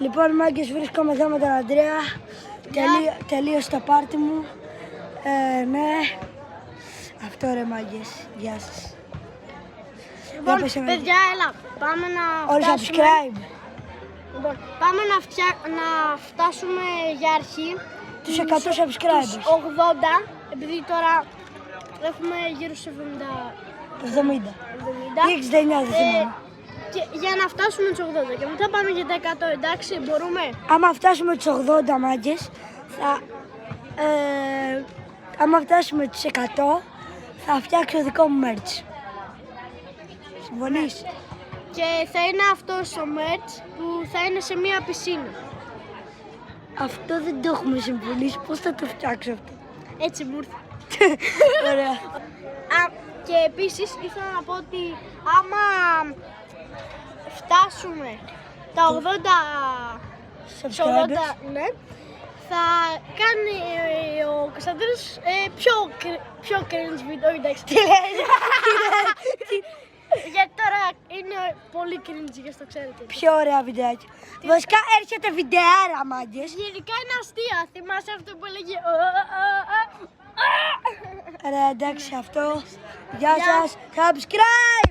Λοιπόν, μάγκες, βρίσκομαι εδώ με τον Αντρέα. Τελείωσε το πάρτι μου. Ναι. Αυτό ρε μάγκες. Γεια σας. Λοιπόν, παιδιά, έλα. Πάμε να Όλοι φτάσουμε. subscribe. Λοιπόν, πάμε να φτάσουμε για αρχή Τους 100 subscribers. τους 80, επειδή τώρα έχουμε γύρω στους 70. 70. Ή 69 δεν θυμάμαι. Και για να φτάσουμε τους 80 και μετά πάμε για τα 100, εντάξει, μπορούμε. Άμα φτάσουμε τους 80 μάγκες, άμα φτάσουμε τους 100, θα φτιάξω δικό μου merch. Συμφωνείς? Και θα είναι αυτό στο merch που θα είναι σε μία πισίνα. Αυτό δεν το έχουμε συμφωνήσει. Πώς θα το φτιάξω αυτό? Έτσι μου ήρθε. Ωραία. Και επίσης ήθελα να πω ότι άμα φτάσουμε τα 80 Subscribers. ναι, θα κάνει ο Κωνσταντίνος πιο cringe βίντεο, εντάξει. Τι λες? Γιατί τώρα είναι πολύ cringe, για το ξέρετε. Πιο ωραία βιντεάκι. Βασικά έρχεται βιντεάρα μάγκες. Γενικά είναι αστεία, θυμάσαι αυτό που έλεγε. Ρε εντάξει αυτό. Γεια σας. Subscribe!